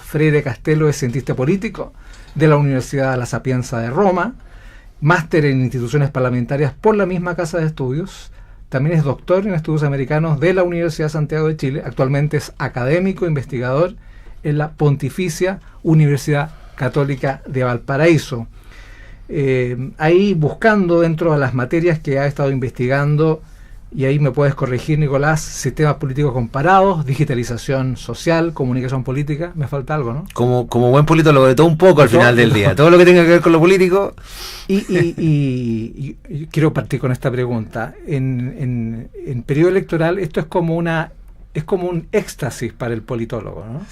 Freire Castelo es cientista político de la Universidad La Sapienza de Roma, máster en instituciones parlamentarias por la misma casa de estudios. También es doctor en estudios americanos de la Universidad de Santiago de Chile. Actualmente es académico investigador en la Pontificia Universidad Católica de Valparaíso. Ahí buscando dentro de las materias que ha estado investigando, y ahí me puedes corregir, Nicolás, sistemas políticos comparados, digitalización social, comunicación política. Me falta algo, ¿no? Como buen politólogo, de todo un poco al final del día. Todo lo que tenga que ver con lo político. Y quiero partir con esta pregunta. En periodo electoral, esto es como un éxtasis para el politólogo, ¿no?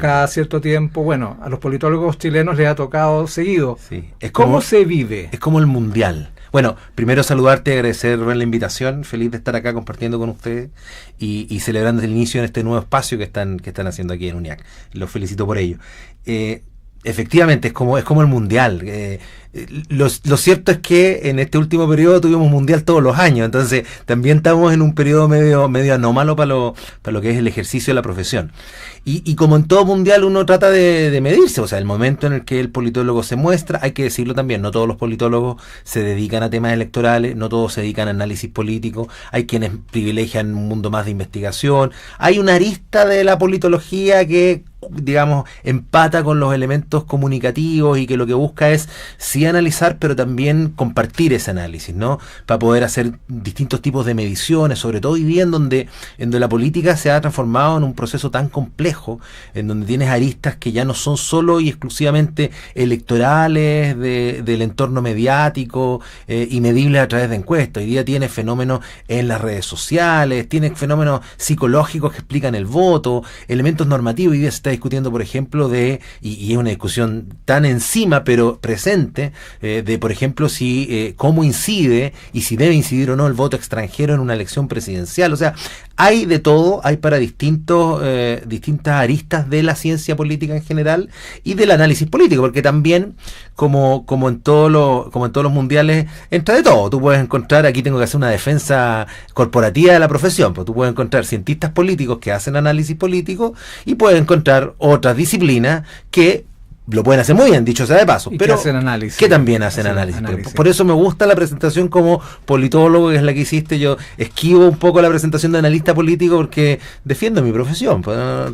Cada cierto tiempo, bueno, a los politólogos chilenos les ha tocado seguido. Sí. ¿Cómo se vive? Es como el mundial. Bueno, primero saludarte, agradecer, Rubén, la invitación, feliz de estar acá compartiendo con ustedes y celebrando el inicio en este nuevo espacio que están haciendo aquí en UNIAC. Los felicito por ello. Efectivamente, es como el mundial. Lo cierto es que en este último periodo tuvimos mundial todos los años, entonces también estamos en un periodo medio anómalo para lo que es el ejercicio de la profesión. Y como en todo mundial uno trata de medirse, o sea, el momento en el que el politólogo se muestra, hay que decirlo también, no todos los politólogos se dedican a temas electorales, no todos se dedican a análisis político, hay quienes privilegian un mundo más de investigación, hay una arista de la politología que, digamos, empata con los elementos comunicativos y que lo que busca es sí analizar, pero también compartir ese análisis, ¿no? Para poder hacer distintos tipos de mediciones, sobre todo hoy día en donde la política se ha transformado en un proceso tan complejo, en donde tienes aristas que ya no son solo y exclusivamente electorales del entorno mediático y medibles a través de encuestas. Hoy día tienes fenómenos en las redes sociales, tienes fenómenos psicológicos que explican el voto, elementos normativos. Hoy día se está discutiendo, por ejemplo, y es una discusión tan encima pero presente, de por ejemplo si cómo incide y si debe incidir o no el voto extranjero en una elección presidencial. O sea, hay de todo, hay para distintas aristas de la ciencia política en general y del análisis político, porque también como en todos los mundiales entra de todo. Tú puedes encontrar, aquí tengo que hacer una defensa corporativa de la profesión, pues tú puedes encontrar cientistas políticos que hacen análisis político y puedes encontrar otras disciplinas que lo pueden hacer muy bien, dicho sea de paso, pero que también hacen análisis. Por eso me gusta la presentación como politólogo, que es la que hiciste. Yo esquivo un poco la presentación de analista político porque defiendo mi profesión.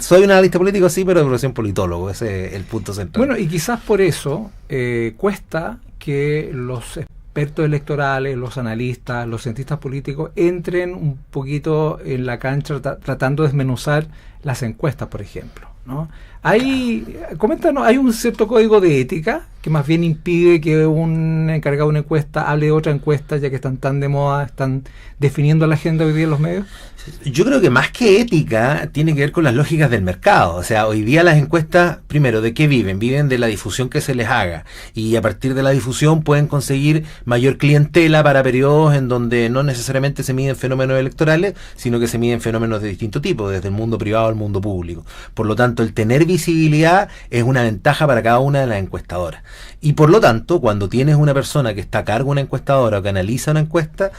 Soy un analista político, sí, pero de profesión politólogo, ese es el punto central. Bueno, y quizás por eso cuesta que los expertos electorales, los analistas, los cientistas políticos entren un poquito en la cancha tratando de desmenuzar las encuestas, por ejemplo, ¿no? Coméntanos, ¿hay un cierto código de ética que más bien impide que un encargado de una encuesta hable de otra encuesta, ya que están tan de moda, están definiendo la agenda hoy día en los medios? Yo creo que más que ética tiene que ver con las lógicas del mercado. O sea, hoy día las encuestas, primero, ¿de qué viven? Viven de la difusión que se les haga, y a partir de la difusión pueden conseguir mayor clientela para periodos en donde no necesariamente se miden fenómenos electorales, sino que se miden fenómenos de distinto tipo, desde el mundo privado al mundo público. Por lo tanto, el tener visibilidad es una ventaja para cada una de las encuestadoras. Y por lo tanto, cuando tienes una persona que está a cargo de una encuestadora o que analiza una encuesta,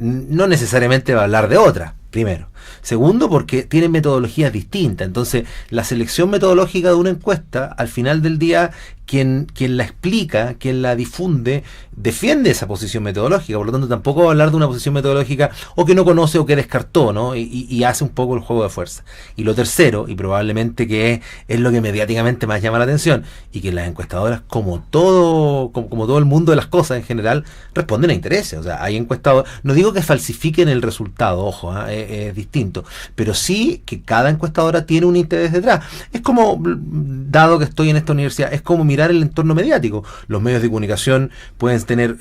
no necesariamente va a hablar de otra, primero. Segundo, porque tienen metodologías distintas. Entonces, la selección metodológica de una encuesta, al final del día, quien la explica, quien la difunde, defiende esa posición metodológica. Por lo tanto, tampoco va a hablar de una posición metodológica o que no conoce o que descartó, ¿no? Y hace un poco el juego de fuerza. Y lo tercero, y probablemente que es lo que mediáticamente más llama la atención, y que las encuestadoras, como todo el mundo de las cosas en general, responden a intereses. O sea, hay encuestadores, no digo que falsifiquen el resultado, ojo, es distinto, pero sí que cada encuestadora tiene un interés detrás. Es como, dado que estoy en esta universidad, es como mirar el entorno mediático. Los medios de comunicación pueden tener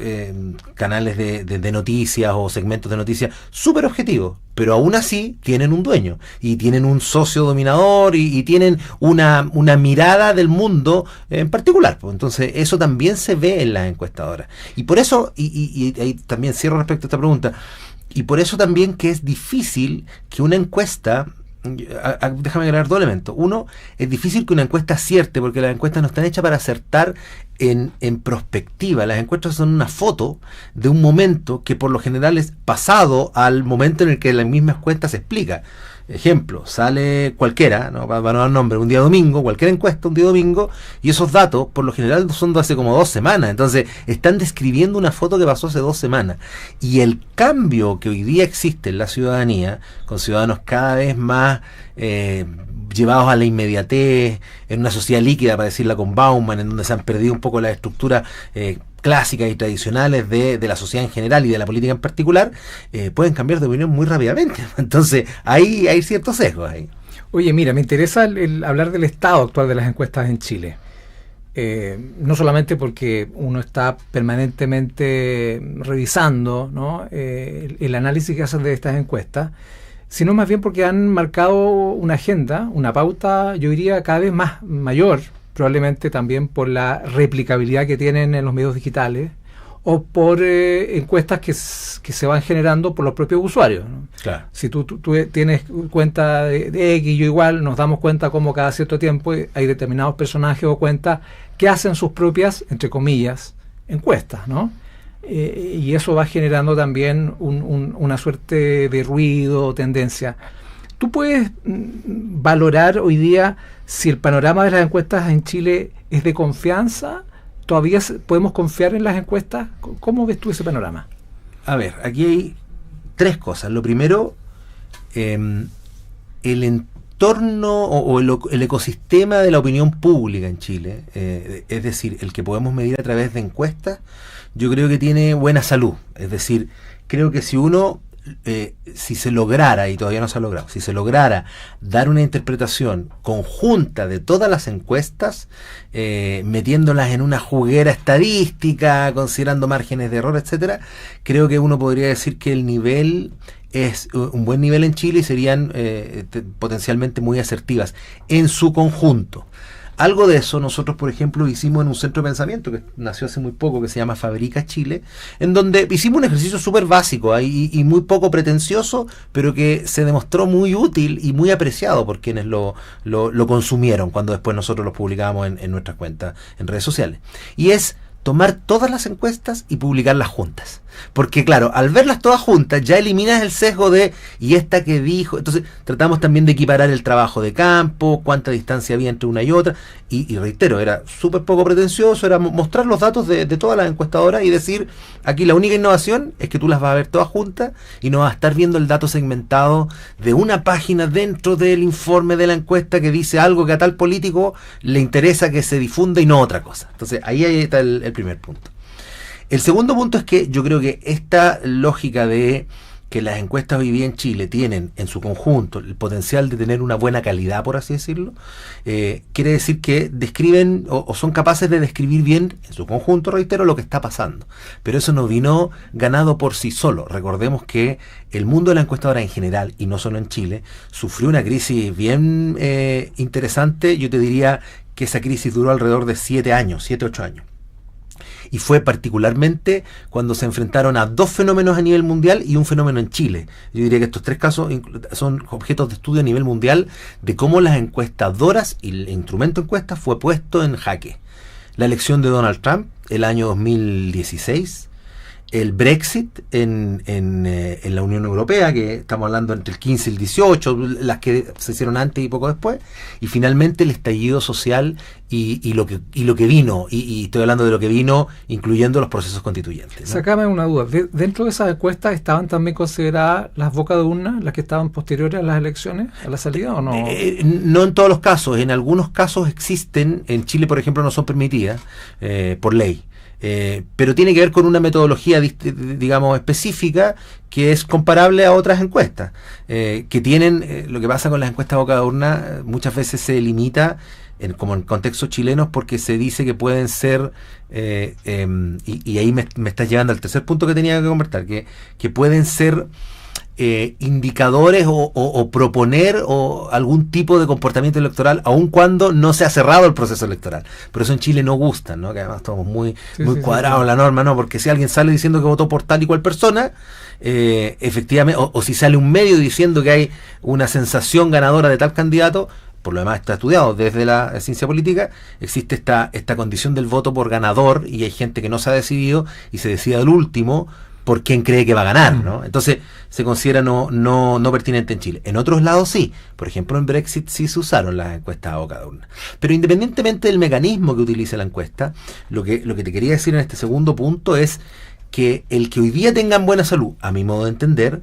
canales de noticias o segmentos de noticias súper objetivos, pero aún así tienen un dueño y tienen un socio dominador y tienen una mirada del mundo en particular. Entonces eso también se ve en las encuestadoras, y por eso, y ahí también cierro respecto a esta pregunta, y por eso también que es difícil que una encuesta, déjame agregar dos elementos. Uno, es difícil que una encuesta acierte, porque las encuestas no están hechas para acertar en perspectiva. Las encuestas son una foto de un momento que por lo general es pasado al momento en el que la misma encuesta se explica. Ejemplo, sale cualquiera, ¿no? Para no dar nombre, un día domingo, cualquier encuesta un día domingo, y esos datos por lo general son de hace como 2 semanas, entonces están describiendo una foto que pasó hace 2 semanas. Y el cambio que hoy día existe en la ciudadanía, con ciudadanos cada vez más llevados a la inmediatez, en una sociedad líquida, para decirla con Bauman, en donde se han perdido un poco las estructuras clásicas y tradicionales de la sociedad en general y de la política en particular, pueden cambiar de opinión muy rápidamente. Entonces, ahí hay ciertos sesgos ahí. Oye, mira, me interesa el hablar del estado actual de las encuestas en Chile. No solamente porque uno está permanentemente revisando, ¿no? El análisis que hacen de estas encuestas, sino más bien porque han marcado una agenda, una pauta, yo diría, cada vez más mayor, probablemente también por la replicabilidad que tienen en los medios digitales o por encuestas que se van generando por los propios usuarios, ¿no? Claro. Si tú tienes cuenta de X, yo igual, nos damos cuenta como cada cierto tiempo hay determinados personajes o cuentas que hacen sus propias, entre comillas, encuestas, ¿no? Y eso va generando también una suerte de ruido o tendencia. ¿Tú puedes valorar hoy día si el panorama de las encuestas en Chile es de confianza? ¿Todavía podemos confiar en las encuestas? ¿Cómo ves tú ese panorama? A ver, aquí hay 3 cosas. Lo primero, el entorno o el ecosistema de la opinión pública en Chile, es decir, el que podemos medir a través de encuestas, yo creo que tiene buena salud. Es decir, creo que si uno, si se lograra, y todavía no se ha logrado, si se lograra dar una interpretación conjunta de todas las encuestas, metiéndolas en una juguera estadística, considerando márgenes de error, etcétera, creo que uno podría decir que el nivel es un buen nivel en Chile y serían potencialmente muy asertivas en su conjunto. Algo de eso nosotros, por ejemplo, hicimos en un centro de pensamiento que nació hace muy poco, que se llama Fabrica Chile, en donde hicimos un ejercicio súper básico y muy poco pretencioso, pero que se demostró muy útil y muy apreciado por quienes lo consumieron cuando después nosotros los publicábamos en nuestras cuentas en redes sociales. Y es tomar todas las encuestas y publicarlas juntas. Porque claro, al verlas todas juntas ya eliminas el sesgo de ¿y esta qué dijo? Entonces tratamos también de equiparar el trabajo de campo, cuánta distancia había entre una y otra, y reitero, era súper poco pretencioso, era mostrar los datos de todas las encuestadoras y decir, aquí la única innovación es que tú las vas a ver todas juntas y no vas a estar viendo el dato segmentado de una página dentro del informe de la encuesta que dice algo que a tal político le interesa que se difunda y no otra cosa. Entonces ahí está el primer punto. El segundo punto es que yo creo que esta lógica de que las encuestas hoy día en Chile tienen en su conjunto el potencial de tener una buena calidad, por así decirlo, quiere decir que describen o son capaces de describir bien en su conjunto, reitero, lo que está pasando. Pero eso no vino ganado por sí solo. Recordemos que el mundo de la encuestadora en general, y no solo en Chile, sufrió una crisis bien interesante. Yo te diría que esa crisis duró alrededor de 7 años, 7, 8 años. Y fue particularmente cuando se enfrentaron a 2 fenómenos a nivel mundial y un fenómeno en Chile. Yo diría que estos 3 casos son objetos de estudio a nivel mundial de cómo las encuestadoras y el instrumento encuesta fue puesto en jaque. La elección de Donald Trump el año 2016, el Brexit en la Unión Europea, que estamos hablando entre el 15 y el 18, las que se hicieron antes y poco después, y finalmente el estallido social y lo que vino, y estoy hablando de lo que vino incluyendo los procesos constituyentes, ¿no? Sácame una duda, ¿dentro de esas encuestas estaban también consideradas las bocas de urna, las que estaban posteriores a las elecciones, a la salida, o no? No en todos los casos, en algunos casos existen, en Chile por ejemplo no son permitidas por ley. Pero tiene que ver con una metodología, digamos, específica que es comparable a otras encuestas que tienen, lo que pasa con las encuestas boca de urna muchas veces se limita como en contextos chilenos porque se dice que pueden ser y ahí me estás llevando al tercer punto que tenía que conversar, que pueden ser indicadores o proponer o algún tipo de comportamiento electoral aun cuando no se ha cerrado el proceso electoral. Pero eso en Chile no gusta, ¿no? Que además estamos muy cuadrados en la norma, ¿no? Porque si alguien sale diciendo que votó por tal y cual persona, efectivamente, o si sale un medio diciendo que hay una sensación ganadora de tal candidato, por lo demás está estudiado desde la ciencia política, existe esta condición del voto por ganador y hay gente que no se ha decidido y se decide al último, por quién cree que va a ganar, ¿no? Entonces se considera no pertinente en Chile. En otros lados sí. Por ejemplo, en Brexit sí se usaron las encuestas a boca de urna. Pero independientemente del mecanismo que utilice la encuesta, lo que te quería decir en este segundo punto es que el que hoy día tengan buena salud, a mi modo de entender,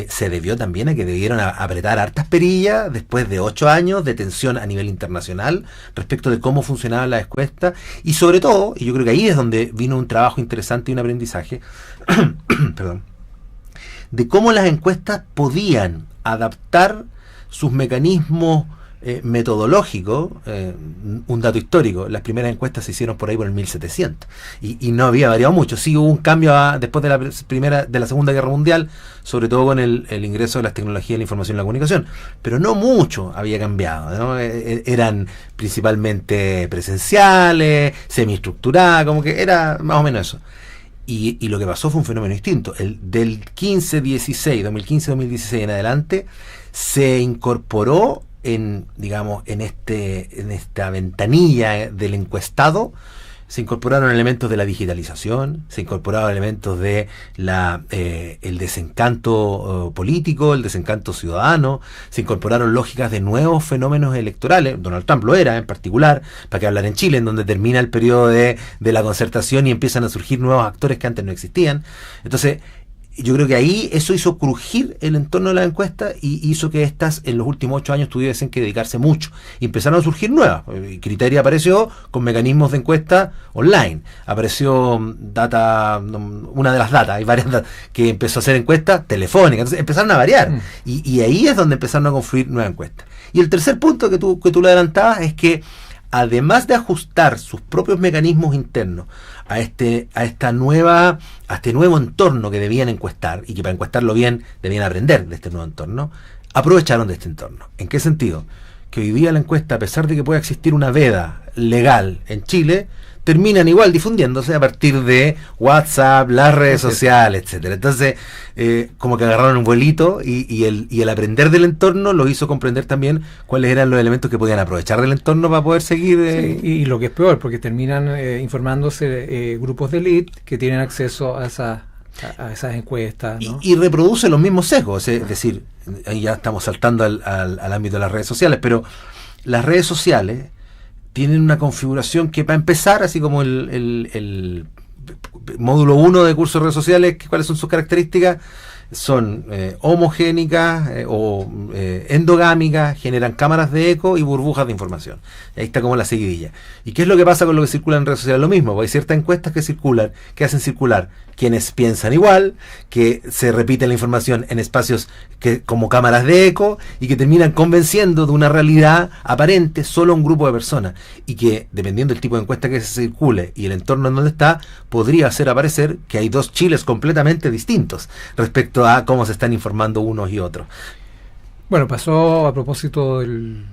se debió también a que debieron apretar hartas perillas después de 8 años de tensión a nivel internacional respecto de cómo funcionaban las encuestas, y sobre todo, y yo creo que ahí es donde vino un trabajo interesante y un aprendizaje, perdón, de cómo las encuestas podían adaptar sus mecanismos metodológicos. Un dato histórico: las primeras encuestas se hicieron por ahí por el 1700 y no había variado mucho. Sí hubo un cambio después de la Segunda Guerra Mundial, sobre todo con el ingreso de las tecnologías de la información y la comunicación, pero no mucho había cambiado, ¿no? Eran principalmente presenciales, semiestructuradas, como que era más o menos eso. Y lo que pasó fue un fenómeno distinto. Del 2015-2016 en adelante, se incorporó en esta ventanilla del encuestado, se incorporaron elementos de la digitalización, se incorporaron elementos de el desencanto político, el desencanto ciudadano, se incorporaron lógicas de nuevos fenómenos electorales. Donald Trump lo era en particular, para que hablar en Chile, en donde termina el periodo de la concertación y empiezan a surgir nuevos actores que antes no existían. Entonces, yo creo que ahí eso hizo crujir el entorno de la encuesta y hizo que estas en los últimos 8 años tuviesen que dedicarse mucho. Y empezaron a surgir nuevas. Criteria apareció con mecanismos de encuesta online. Apareció Data, una de las Data, hay varias Data, que empezó a hacer encuestas telefónicas. Entonces empezaron a variar. Y ahí es donde empezaron a confluir nuevas encuestas. Y el tercer punto que tú lo adelantabas es que, además de ajustar sus propios mecanismos internos a este nuevo entorno que debían encuestar, y que para encuestarlo bien debían aprender de este nuevo entorno, aprovecharon de este entorno. ¿En qué sentido? Que hoy día la encuesta, a pesar de que pueda existir una veda legal en Chile, terminan igual difundiéndose a partir de WhatsApp, las redes sociales, etcétera. Entonces, como que agarraron un vuelito y el aprender del entorno lo hizo comprender también cuáles eran los elementos que podían aprovechar del entorno para poder seguir. Sí, y lo que es peor, porque terminan informándose grupos de élite que tienen acceso a esas encuestas, ¿no? Y reproduce los mismos sesgos, es decir, ahí ya estamos saltando al ámbito de las redes sociales, pero las redes sociales tienen una configuración que, para empezar, así como el módulo 1 de curso de redes sociales, ¿cuáles son sus características? Son homogénicas o endogámicas, generan cámaras de eco y burbujas de información. Ahí está como la seguidilla. ¿Y qué es lo que pasa con lo que circula en redes sociales? Lo mismo, pues hay ciertas encuestas que hacen circular quienes piensan igual, que se repite la información en espacios como cámaras de eco, y que terminan convenciendo de una realidad aparente solo a un grupo de personas, y que, dependiendo del tipo de encuesta que se circule y el entorno en donde está, podría hacer aparecer que hay dos Chiles completamente distintos respecto a cómo se están informando unos y otros. Bueno, pasó a propósito del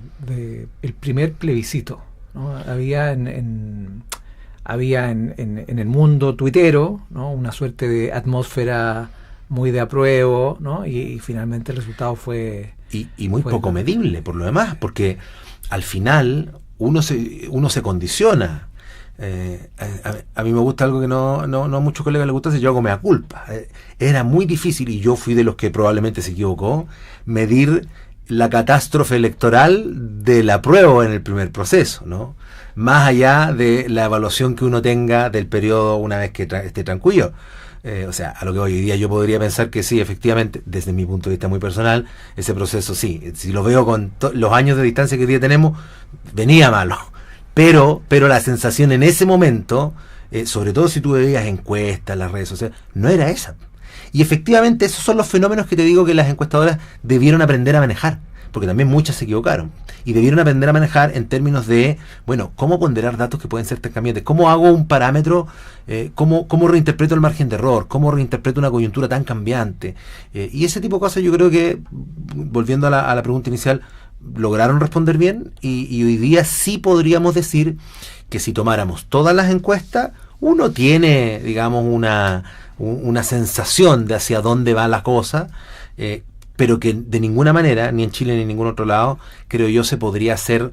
primer plebiscito, ¿no? Había en el mundo tuitero, ¿no?, una suerte de atmósfera muy de apruebo, ¿no? Y finalmente el resultado fue muy poco medible, por lo demás, porque al final uno se condiciona. A mí me gusta algo que no a muchos colegas les gusta, si yo hago mea culpa. Era muy difícil, y yo fui de los que probablemente se equivocó, medir la catástrofe electoral del apruebo en el primer proceso, ¿no? Más allá de la evaluación que uno tenga del periodo una vez que esté transcurrido. O sea, a lo que hoy día yo podría pensar que sí, efectivamente, desde mi punto de vista muy personal, ese proceso sí, si lo veo con los años de distancia que hoy día tenemos, venía malo. Pero la sensación en ese momento, sobre todo si tú veías encuestas, las redes sociales, no era esa. Y efectivamente esos son los fenómenos que te digo que las encuestadoras debieron aprender a manejar, porque también muchas se equivocaron. Y debieron aprender a manejar en términos de, bueno, cómo ponderar datos que pueden ser tan cambiantes, cómo hago un parámetro, cómo reinterpreto el margen de error, cómo reinterpreto una coyuntura tan cambiante. Y ese tipo de cosas yo creo que, volviendo a la pregunta inicial, lograron responder bien, y hoy día sí podríamos decir que si tomáramos todas las encuestas, uno tiene, digamos, una sensación de hacia dónde va la cosa, pero que de ninguna manera, ni en Chile ni en ningún otro lado, creo yo, se podría hacer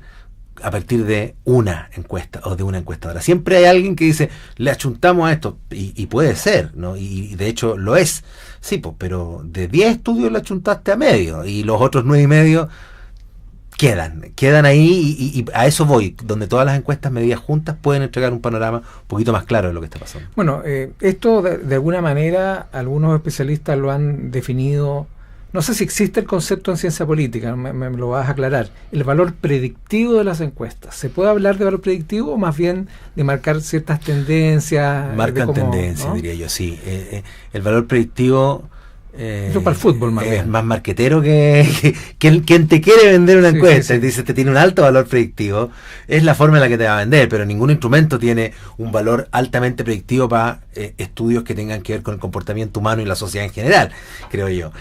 a partir de una encuesta o de una encuestadora. Siempre hay alguien que dice, le achuntamos a esto, y puede ser, ¿no? Y de hecho lo es, sí, pues, pero de 10 estudios le achuntaste a medio, y los otros 9 y medio quedan ahí, y a eso voy, donde todas las encuestas medidas juntas pueden entregar un panorama un poquito más claro de lo que está pasando. Bueno, esto de alguna manera algunos especialistas lo han definido. No sé si existe el concepto en ciencia política, me lo vas a aclarar. El valor predictivo de las encuestas. ¿Se puede hablar de valor predictivo o más bien de marcar ciertas tendencias? Marcan tendencias, ¿no? Diría yo, sí. El valor predictivo... Eso para el fútbol, más bien. Es más marquetero que quien te quiere vender una encuesta. Sí. Dice, te tiene un alto valor predictivo. Es la forma en la que te va a vender, pero ningún instrumento tiene un valor altamente predictivo para estudios que tengan que ver con el comportamiento humano y la sociedad en general, creo yo.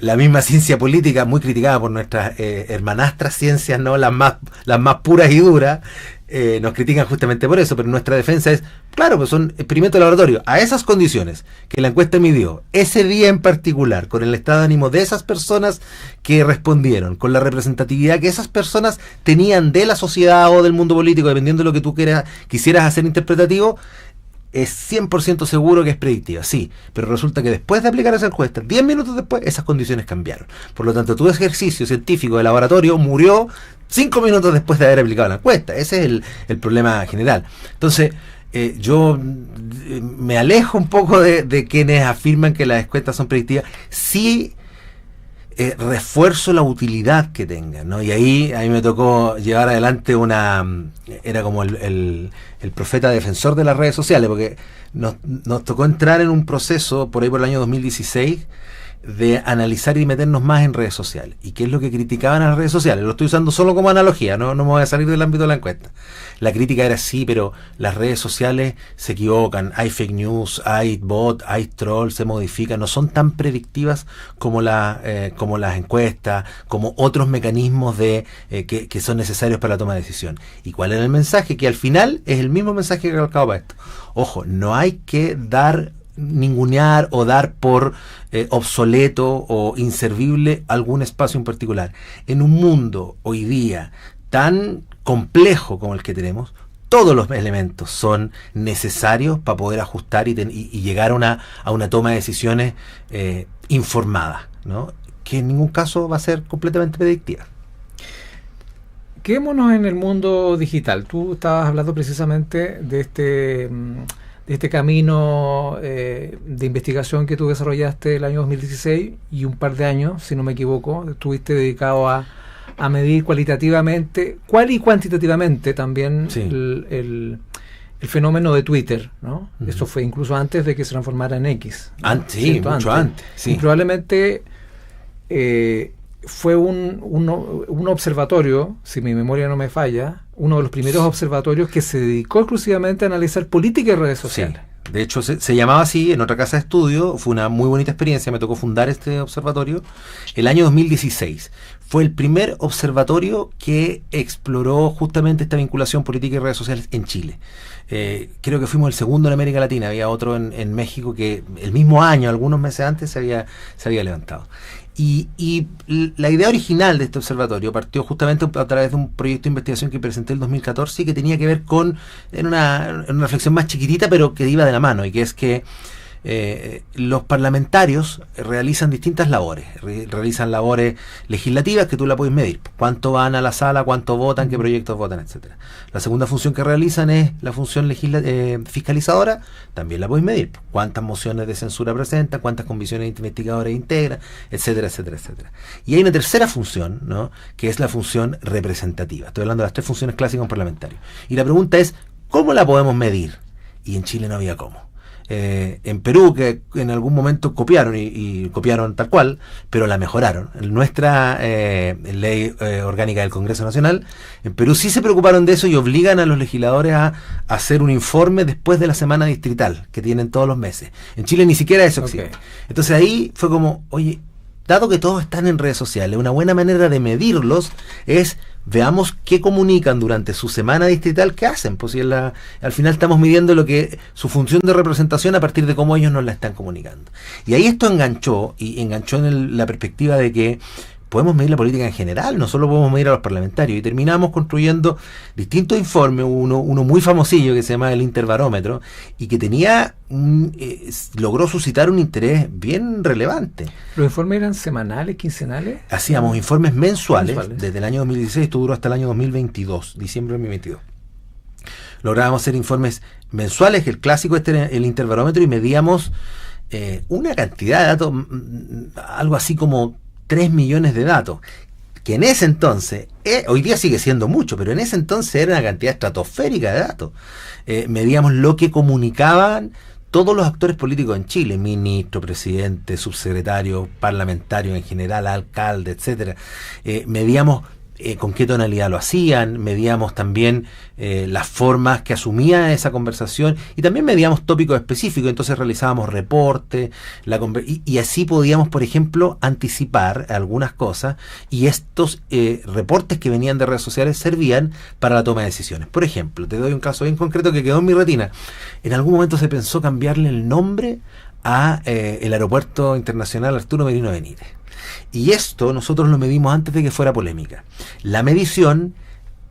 La misma ciencia política, muy criticada por nuestras hermanastras ciencias, ¿no? Las más puras y duras, nos critican justamente por eso, pero nuestra defensa es, claro, pues son experimentos de laboratorio. A esas condiciones que la encuesta midió, ese día en particular, con el estado de ánimo de esas personas que respondieron, con la representatividad que esas personas tenían de la sociedad o del mundo político, dependiendo de lo que tú quisieras hacer interpretativo, es 100% seguro que es predictiva, sí, pero resulta que después de aplicar esa encuesta, 10 minutos después, esas condiciones cambiaron. Por lo tanto, tu ejercicio científico de laboratorio murió 5 minutos después de haber aplicado la encuesta. Ese es el problema general. Entonces, yo me alejo un poco de quienes afirman que las encuestas son predictivas. Sí, refuerzo la utilidad que tengan, ¿no? Y ahí a mí me tocó llevar adelante era como el profeta defensor de las redes sociales, porque nos tocó entrar en un proceso por ahí por el año 2016 de analizar y meternos más en redes sociales. ¿Y qué es lo que criticaban a las redes sociales? Lo estoy usando solo como analogía, no me voy a salir del ámbito de la encuesta. La crítica era, sí, pero las redes sociales se equivocan, hay fake news, hay bot, hay troll, se modifican, no son tan predictivas como las encuestas, como otros mecanismos que son necesarios para la toma de decisión. ¿Y cuál era el mensaje? Que al final es el mismo mensaje que calcado para esto. Ojo, no hay que ningunear o dar por obsoleto o inservible algún espacio en particular. En un mundo hoy día tan complejo como el que tenemos, todos los elementos son necesarios para poder ajustar y llegar a una toma de decisiones informada, ¿no? Que en ningún caso va a ser completamente predictiva. Quedémonos en el mundo digital. Tú estabas hablando precisamente de este camino de investigación que tú desarrollaste el año 2016 y un par de años, si no me equivoco, estuviste dedicado a medir cualitativamente, y cuantitativamente también, sí, el fenómeno de Twitter, ¿no? Uh-huh. Eso fue incluso antes de que se transformara en X, ¿no? Sí, mucho antes. Sí. Y probablemente fue un observatorio, si mi memoria no me falla, uno de los primeros observatorios que se dedicó exclusivamente a analizar política y redes sociales. Sí. De hecho, se llamaba así en otra casa de estudio. Fue una muy bonita experiencia. Me tocó fundar este observatorio el año 2016. Fue el primer observatorio que exploró justamente esta vinculación política y redes sociales en Chile. Creo que fuimos el segundo en América Latina. Había otro en México que el mismo año, algunos meses antes, se había levantado. Y la idea original de este observatorio partió justamente a través de un proyecto de investigación que presenté en el 2014 y que tenía que ver con una reflexión más chiquitita, pero que iba de la mano, y que es que los parlamentarios realizan distintas labores. Realizan labores legislativas que tú la puedes medir. Cuánto van a la sala, cuánto votan, qué proyectos votan, etcétera. La segunda función que realizan es la función fiscalizadora, también la puedes medir. Cuántas mociones de censura presentan, cuántas comisiones investigadoras integran, etcétera, etcétera, etcétera. Y hay una tercera función, ¿no?, que es la función representativa. Estoy hablando de las tres funciones clásicas de un parlamentario. Y la pregunta es, ¿cómo la podemos medir? Y en Chile no había cómo. En Perú, que en algún momento copiaron y copiaron tal cual, pero la mejoraron. En nuestra ley orgánica del Congreso Nacional, en Perú sí se preocuparon de eso y obligan a los legisladores a hacer un informe después de la semana distrital que tienen todos los meses. En Chile ni siquiera eso existe. Entonces ahí fue como, oye, dado que todos están en redes sociales, una buena manera de medirlos es veamos qué comunican durante su semana distrital, qué hacen, pues si al final estamos midiendo su función de representación a partir de cómo ellos nos la están comunicando. Y ahí esto enganchó en la perspectiva de que podemos medir la política en general, no solo podemos medir a los parlamentarios. Y terminamos construyendo distintos informes, uno muy famosillo que se llama el Interbarómetro, y que tenía logró suscitar un interés bien relevante. ¿Los informes eran semanales, quincenales? Hacíamos informes mensuales. Desde el año 2016, esto duró hasta el año 2022, diciembre de 2022. Lográbamos hacer informes mensuales, el clásico era el Interbarómetro, y medíamos una cantidad de datos, algo así como 3 millones de datos, que en ese entonces, hoy día sigue siendo mucho, pero en ese entonces era una cantidad estratosférica de datos. Medíamos lo que comunicaban todos los actores políticos en Chile, ministro, presidente, subsecretario, parlamentario en general, alcalde, etcétera. Medíamos con qué tonalidad lo hacían, medíamos también las formas que asumía esa conversación, y también medíamos tópicos específicos. Entonces realizábamos reportes, y así podíamos, por ejemplo, anticipar algunas cosas, y estos reportes que venían de redes sociales servían para la toma de decisiones. Por ejemplo, te doy un caso bien concreto que quedó en mi retina. En algún momento se pensó cambiarle el nombre a el Aeropuerto Internacional Arturo Merino Benítez. Y esto nosotros lo medimos antes de que fuera polémica. La medición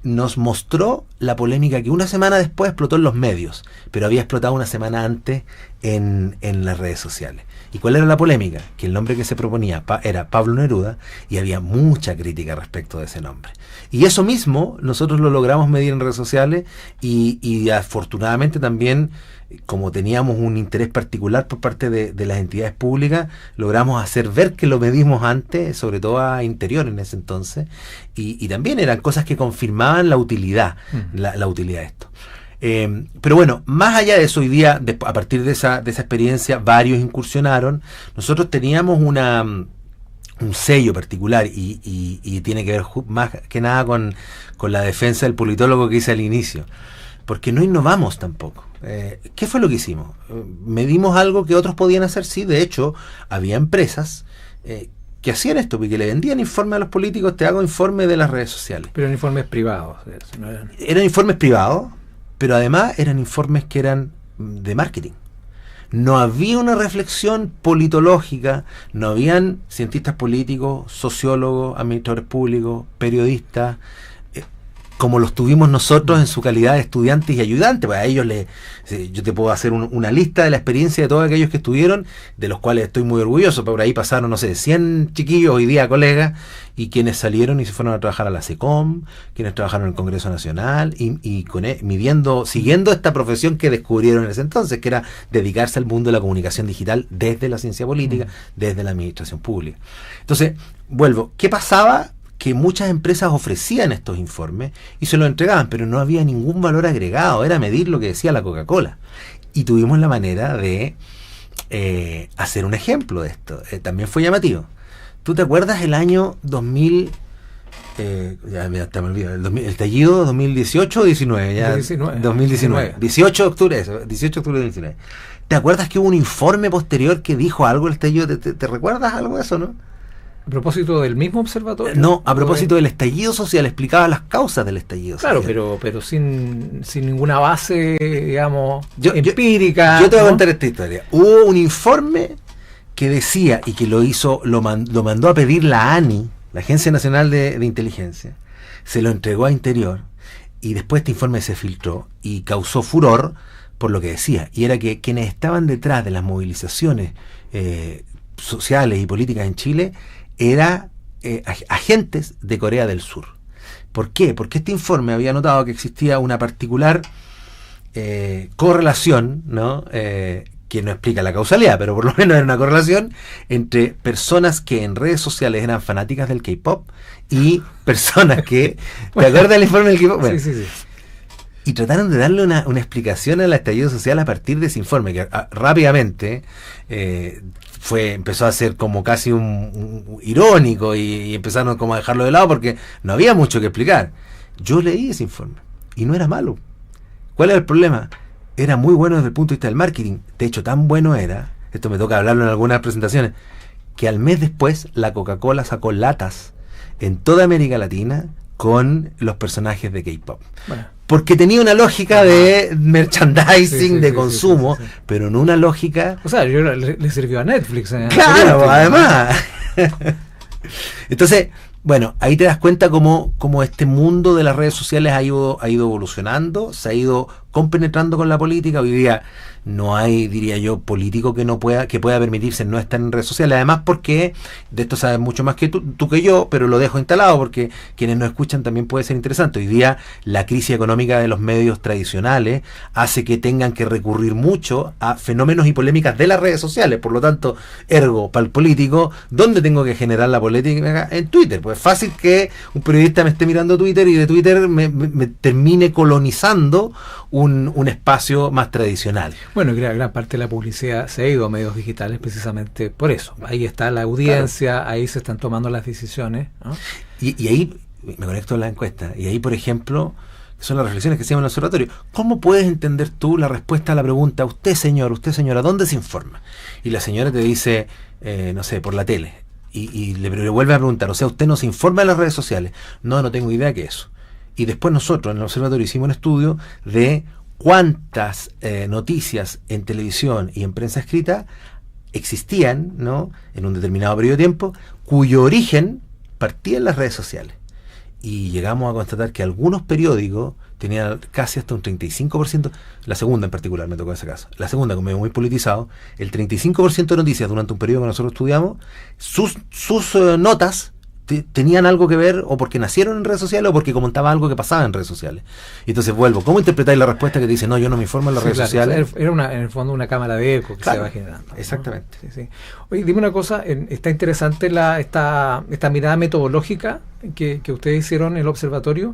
nos mostró la polémica que una semana después explotó en los medios, pero había explotado una semana antes en las redes sociales. ¿Y cuál era la polémica? Que el nombre que se proponía era Pablo Neruda, y había mucha crítica respecto de ese nombre. Y eso mismo nosotros lo logramos medir en redes sociales, y afortunadamente también, como teníamos un interés particular por parte de las entidades públicas, logramos hacer ver que lo medimos antes, sobre todo a Interior en ese entonces, y también eran cosas que confirmaban la utilidad, la utilidad de esto. Pero bueno, más allá de eso, hoy día, a partir de esa experiencia, varios incursionaron. Nosotros teníamos un sello particular, y tiene que ver más que nada con la defensa del politólogo que hice al inicio, porque no innovamos tampoco. ¿Qué fue lo que hicimos? Medimos algo que otros podían hacer. Sí, de hecho, había empresas que hacían esto, porque le vendían informes a los políticos. Te hago informe de las redes sociales. Pero eran informes privados. ¿No eran informes privados, pero además eran informes que eran de marketing. No había una reflexión politológica, no habían cientistas políticos, sociólogos, administradores públicos, periodistas, como los tuvimos nosotros en su calidad de estudiantes y ayudantes. Pues a ellos yo te puedo hacer una lista de la experiencia de todos aquellos que estuvieron, de los cuales estoy muy orgulloso. Por ahí pasaron, no sé, 100 chiquillos hoy día, colegas, y quienes salieron y se fueron a trabajar a la SECOM, quienes trabajaron en el Congreso Nacional, y siguiendo esta profesión que descubrieron en ese entonces, que era dedicarse al mundo de la comunicación digital desde la ciencia política, desde la administración pública. Entonces, vuelvo, ¿qué pasaba? Que muchas empresas ofrecían estos informes y se los entregaban, pero no había ningún valor agregado, era medir lo que decía la Coca-Cola. Y tuvimos la manera de hacer un ejemplo de esto. También fue llamativo. ¿Tú te acuerdas el año 2000? Ya me olvido, el estallido 2018 o 19, ya 2019. 18 de octubre, eso, 18 de octubre de 2019. ¿Te acuerdas que hubo un informe posterior que dijo algo del estallido? ¿Te recuerdas algo de eso, no? ¿A propósito del mismo observatorio? No, a propósito del estallido social, explicaba las causas del estallido social. Claro, pero sin ninguna base, digamos, empírica. Yo te voy a contar esta historia. Hubo un informe que decía, y que lo mandó a pedir la ANI, la Agencia Nacional de Inteligencia, se lo entregó a Interior, y después este informe se filtró y causó furor por lo que decía, y era que quienes estaban detrás de las movilizaciones sociales y políticas en Chile eran agentes de Corea del Sur. ¿Por qué? Porque este informe había notado que existía una particular correlación, ¿no? Que no explica la causalidad, pero por lo menos era una correlación entre personas que en redes sociales eran fanáticas del K-pop y personas que... ¿Te acuerdas del informe del K-pop? Bueno, sí. Y trataron de darle una explicación al estallido social a partir de ese informe, que rápidamente empezó a ser como casi un irónico, y empezaron como a dejarlo de lado porque no había mucho que explicar. Yo leí ese informe y no era malo. ¿Cuál era el problema? Era muy bueno desde el punto de vista del marketing. De hecho, tan bueno era, esto me toca hablarlo en algunas presentaciones, que al mes después la Coca-Cola sacó latas en toda América Latina con los personajes de K-pop. Bueno. Porque tenía una lógica de merchandising, de consumo, pero no una lógica... O sea, le sirvió a Netflix. Claro, además. Entonces, bueno, ahí te das cuenta cómo este mundo de las redes sociales ha ido evolucionando, se ha ido compenetrando con la política. Hoy día no hay, diría yo, político que pueda permitirse no estar en redes sociales. Además, porque de esto sabes mucho más que tú que yo, pero lo dejo instalado porque quienes nos escuchan también puede ser interesante. Hoy día la crisis económica de los medios tradicionales hace que tengan que recurrir mucho a fenómenos y polémicas de las redes sociales. Por lo tanto, ergo, para el político, ¿dónde tengo que generar la política? En Twitter. Pues es fácil que un periodista me esté mirando Twitter y de Twitter me termine colonizando un espacio más tradicional. Bueno, gran parte de la publicidad se ha ido a medios digitales precisamente por eso. Ahí está la audiencia, claro. Ahí se están tomando las decisiones, ¿no? Y ahí me conecto a la encuesta. Y ahí, por ejemplo, son las reflexiones que hacíamos en el observatorio. ¿Cómo puedes entender tú la respuesta a la pregunta, usted señora, ¿dónde se informa? Y la señora te dice, no sé, por la tele. Y le vuelve a preguntar, o sea, ¿usted no se informa en las redes sociales? No tengo idea qué es eso. Y después nosotros en el observatorio hicimos un estudio de cuántas noticias en televisión y en prensa escrita existían, ¿no?, en un determinado periodo de tiempo, cuyo origen partía en las redes sociales. Y llegamos a constatar que algunos periódicos tenían casi hasta un 35%, la segunda en particular me tocó ese caso, la segunda, como muy politizado, el 35% de noticias durante un periodo que nosotros estudiamos, sus notas tenían algo que ver o porque nacieron en redes sociales o porque comentaba algo que pasaba en redes sociales. Y entonces vuelvo, ¿cómo interpretáis la respuesta que te dice, no, yo no me informo en las redes sociales? Era en el fondo una cámara de eco que se va generando, ¿no? Exactamente. Sí. Oye, dime una cosa, está interesante esta mirada metodológica que ustedes hicieron en el observatorio.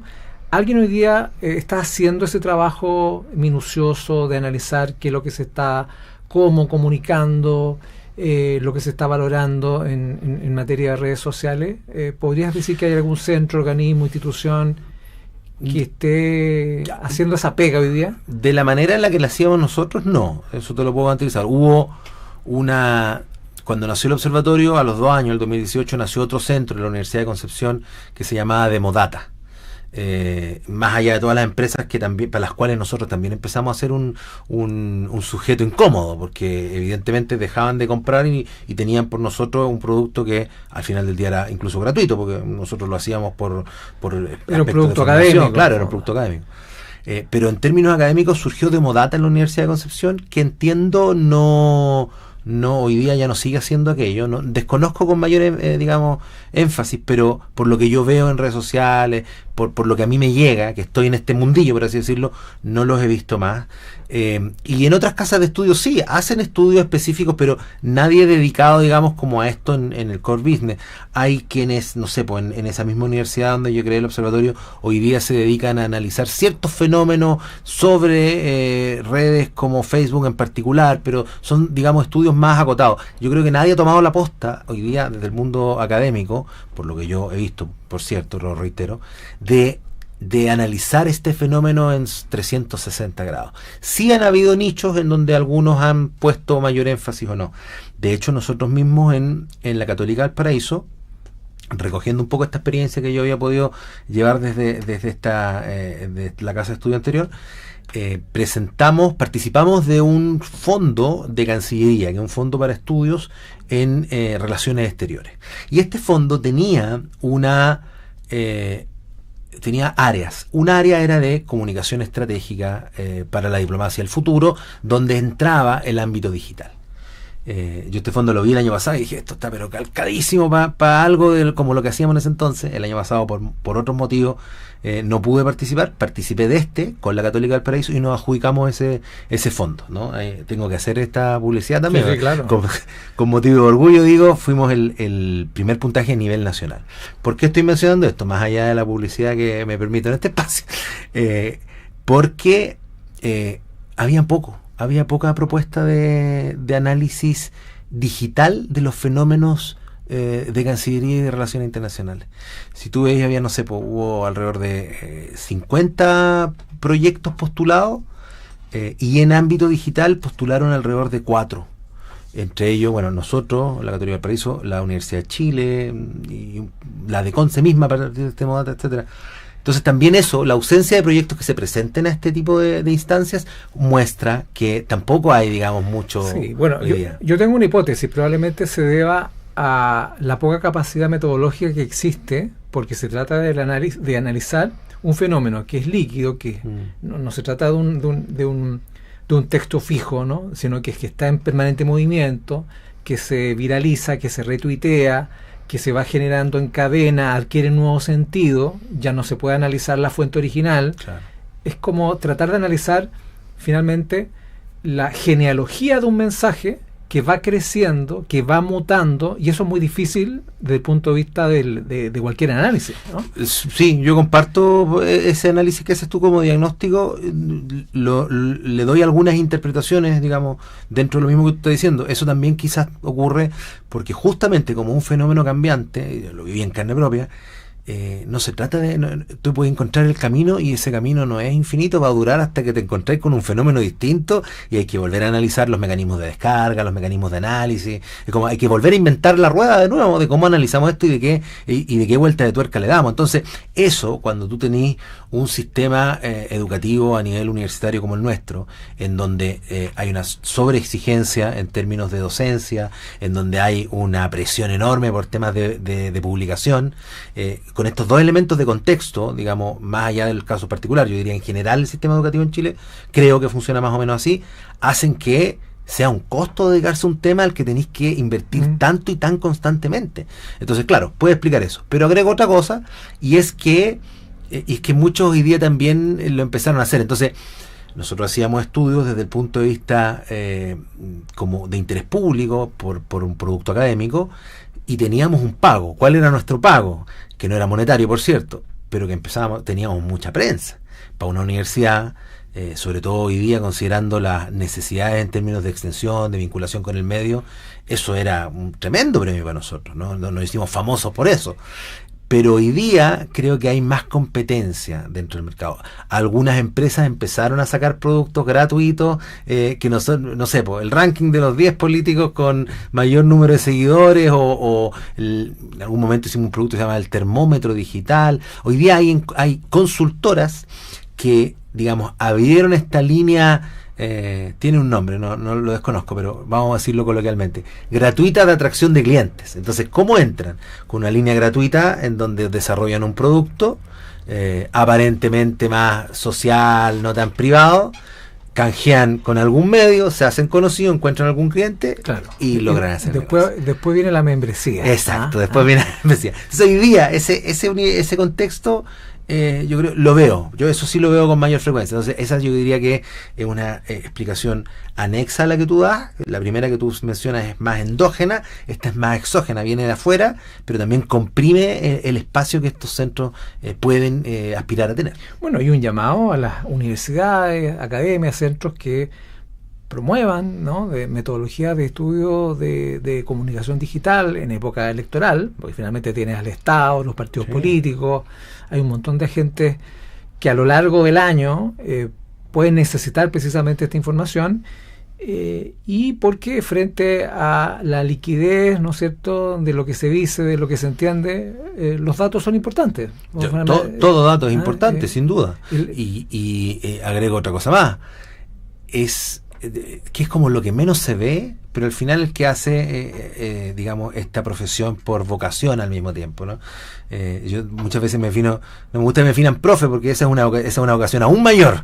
¿Alguien hoy día está haciendo ese trabajo minucioso de analizar qué es lo que se está, cómo comunicando, lo que se está valorando en materia de redes sociales? ¿Podrías decir que hay algún centro, organismo, institución que esté haciendo esa pega hoy día? De la manera en la que la hacíamos nosotros, no. Eso te lo puedo garantizar. Cuando nació el observatorio, a los 2 años, el 2018, nació otro centro en la Universidad de Concepción que se llamaba Demodata. Más allá de todas las empresas que también, para las cuales nosotros también empezamos a ser un sujeto incómodo, porque evidentemente dejaban de comprar y tenían por nosotros un producto que al final del día era incluso gratuito, porque nosotros lo hacíamos por era un producto académico. Claro, era un producto académico. Pero en términos académicos surgió Demodata en la Universidad de Concepción, que entiendo no hoy día ya no sigue haciendo aquello. No, desconozco con mayor digamos énfasis, pero por lo que yo veo en redes sociales, por lo que a mí me llega, que estoy en este mundillo, por así decirlo, no los he visto más. Y en otras casas de estudios sí, hacen estudios específicos, pero nadie dedicado, digamos, como a esto en el core business. Hay quienes, no sé, pues en esa misma universidad donde yo creé el observatorio, hoy día se dedican a analizar ciertos fenómenos sobre redes como Facebook en particular, pero son, digamos, estudios más acotados. Yo creo que nadie ha tomado la posta hoy día desde el mundo académico, por lo que yo he visto, por cierto, lo reitero, de analizar este fenómeno en 360 grados. Sí han habido nichos en donde algunos han puesto mayor énfasis o no. De hecho, nosotros mismos en la Católica del Paraíso, recogiendo un poco esta experiencia que yo había podido llevar desde de la casa de estudio anterior, participamos de un fondo de Cancillería, que es un fondo para estudios en relaciones exteriores. Y este fondo tenía tenía áreas. Un área era de comunicación estratégica para la diplomacia del futuro, donde entraba el ámbito digital. Yo este fondo lo vi el año pasado y dije, esto está pero calcadísimo para algo como lo que hacíamos en ese entonces. El año pasado por otros motivos no pude participé de con la Católica del Paraíso y nos adjudicamos ese fondo, ¿no? Tengo que hacer esta publicidad también. Sí, claro. Con motivo de orgullo digo, fuimos el primer puntaje a nivel nacional. ¿Por qué estoy mencionando esto? Más allá de la publicidad que me permite en este espacio. Porque había poca propuesta de análisis digital de los fenómenos de Cancillería y de Relaciones Internacionales. Si tú ves, había, no sé, hubo alrededor de 50 proyectos postulados y en ámbito digital postularon alrededor de 4. Entre ellos, bueno, nosotros, la Católica del Paraíso, la Universidad de Chile y la de Conce misma, para este modo, etcétera. Entonces también eso, la ausencia de proyectos que se presenten a este tipo de instancias muestra que tampoco hay, digamos, mucho. Sí, bueno, yo tengo una hipótesis, probablemente se deba a la poca capacidad metodológica que existe, porque se trata de analizar un fenómeno que es líquido, que no se trata de un texto fijo, ¿no? Sino que es que está en permanente movimiento, que se viraliza, que se retuitea, que se va generando en cadena, adquiere un nuevo sentido, ya no se puede analizar la fuente original. Claro. Es como tratar de analizar finalmente la genealogía de un mensaje que va creciendo, que va mutando, y eso es muy difícil desde el punto de vista de cualquier análisis, ¿no? Sí, yo comparto ese análisis que haces tú como diagnóstico, le doy algunas interpretaciones, digamos, dentro de lo mismo que tú estás diciendo. Eso también quizás ocurre porque justamente como un fenómeno cambiante, lo viví en carne propia, no se trata de... tú puedes encontrar el camino y ese camino no es infinito, va a durar hasta que te encontrés con un fenómeno distinto y hay que volver a analizar los mecanismos de descarga, los mecanismos de análisis, es como hay que volver a inventar la rueda de nuevo de cómo analizamos esto y de qué vuelta de tuerca le damos. Entonces, eso, cuando tú tenés un sistema educativo a nivel universitario como el nuestro, en donde hay una sobreexigencia en términos de docencia, en donde hay una presión enorme por temas de publicación, con estos dos elementos de contexto, digamos, más allá del caso particular, yo diría en general el sistema educativo en Chile, creo que funciona más o menos así, hacen que sea un costo dedicarse a un tema al que tenéis que invertir tanto y tan constantemente. Entonces, claro, puede explicar eso, pero agrego otra cosa, y es que muchos hoy día también lo empezaron a hacer. Entonces, nosotros hacíamos estudios desde el punto de vista como de interés público por un producto académico, y teníamos un pago. ¿Cuál era nuestro pago? Que no era monetario, por cierto, pero que teníamos mucha prensa. Para una universidad, sobre todo hoy día, considerando las necesidades en términos de extensión, de vinculación con el medio, eso era un tremendo premio para nosotros, ¿no? Nos hicimos famosos por eso. Pero hoy día creo que hay más competencia dentro del mercado. Algunas empresas empezaron a sacar productos gratuitos que no son, no sé, el ranking de los 10 políticos con mayor número de seguidores en algún momento hicimos un producto que se llama el termómetro digital. Hoy día hay consultoras que, digamos, abrieron esta línea. Tiene un nombre, no lo desconozco, pero vamos a decirlo coloquialmente, gratuita de atracción de clientes. Entonces, ¿cómo entran? Con una línea gratuita en donde desarrollan un producto aparentemente más social, no tan privado, canjean con algún medio, se hacen conocidos, encuentran algún cliente, claro, y logran hacer después viene la membresía. Exacto, después viene la membresía. Entonces, hoy día ese contexto, yo creo, lo veo, yo eso sí lo veo con mayor frecuencia. Entonces esa yo diría que es una explicación anexa a la que tú das. La primera que tú mencionas es más endógena, esta es más exógena, viene de afuera, pero también comprime el espacio que estos centros pueden aspirar a tener. Bueno, y un llamado a las universidades, academias, centros que promuevan, ¿no?, de metodologías de estudio de comunicación digital en época electoral, porque finalmente tienes al Estado, los partidos políticos, hay un montón de gente que a lo largo del año pueden necesitar precisamente esta información, y porque frente a la liquidez, ¿no es cierto?, de lo que se dice, de lo que se entiende, los datos son importantes. Todo dato es importante, sin duda. Y agrego otra cosa más, que es como lo que menos se ve, pero al final el que hace, digamos, esta profesión por vocación al mismo tiempo, ¿no? Yo muchas veces no me gusta que me definan profe, porque esa es una vocación aún mayor,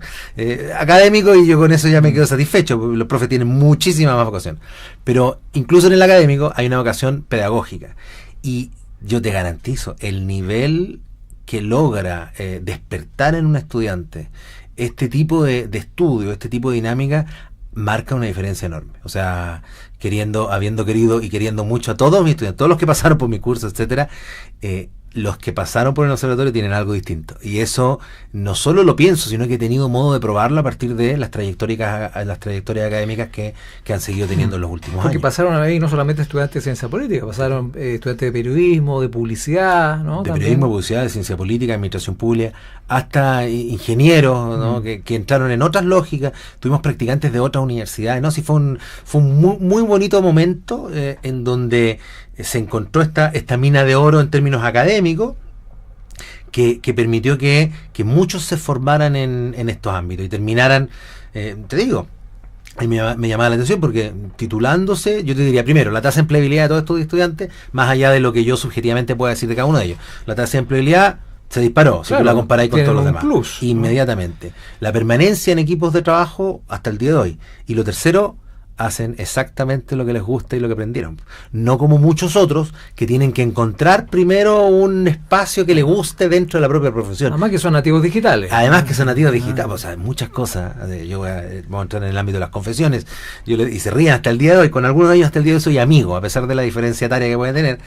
académico, y yo con eso ya me quedo satisfecho, porque los profes tienen muchísima más vocación. Pero incluso en el académico hay una vocación pedagógica, y yo te garantizo, el nivel que logra despertar en un estudiante este tipo de estudio, este tipo de dinámica, marca una diferencia enorme. O sea, habiendo querido y queriendo mucho a todos mis estudiantes, todos los que pasaron por mi curso, etcétera, los que pasaron por el observatorio tienen algo distinto. Y eso no solo lo pienso, sino que he tenido modo de probarlo a partir de las trayectorias académicas que han seguido teniendo en los últimos años. Porque pasaron ahí no solamente estudiantes de ciencia política, pasaron estudiantes de periodismo, de publicidad, ¿no? De periodismo, publicidad, de ciencia política, administración pública, hasta ingenieros, ¿no? Que entraron en otras lógicas. Tuvimos practicantes de otras universidades, ¿no? Sí, fue un muy, muy bonito momento en donde se encontró esta mina de oro en términos académicos que permitió que muchos se formaran en estos ámbitos y terminaran, te digo, Y me llamaba la atención porque titulándose, yo te diría primero, la tasa de empleabilidad de todos estos estudiantes, más allá de lo que yo subjetivamente pueda decir de cada uno de ellos, la tasa de empleabilidad se disparó, si tú la comparáis con todos los demás, plus, inmediatamente. ¿No? La permanencia en equipos de trabajo hasta el día de hoy. Y lo tercero, hacen exactamente lo que les gusta y lo que aprendieron. No como muchos otros que tienen que encontrar primero un espacio que les guste dentro de la propia profesión. Además que son nativos digitales. Además que son nativos digitales. O sea, muchas cosas. Vamos a entrar en el ámbito de las confesiones. Y se ríen hasta el día de hoy. Con algunos de ellos hasta el día de hoy soy amigo, a pesar de la diferencia etaria que pueden tener.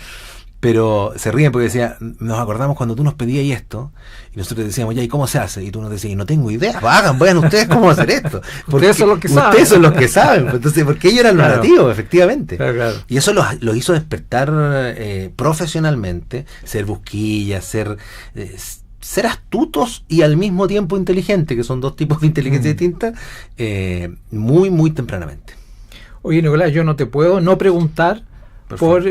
Pero se ríen porque decía, nos acordamos cuando tú nos pedías esto, y nosotros decíamos, ya, ¿y cómo se hace? Y tú nos decías, y no tengo idea, vean ustedes cómo hacer esto. Ustedes son los que saben. Ustedes son los que saben. Entonces, porque ellos eran los nativos, efectivamente. Claro. Y eso los hizo despertar profesionalmente, ser busquillas, ser astutos y al mismo tiempo inteligentes, que son dos tipos de inteligencia distintas, muy, muy tempranamente. Oye, Nicolás, yo no te puedo no preguntar por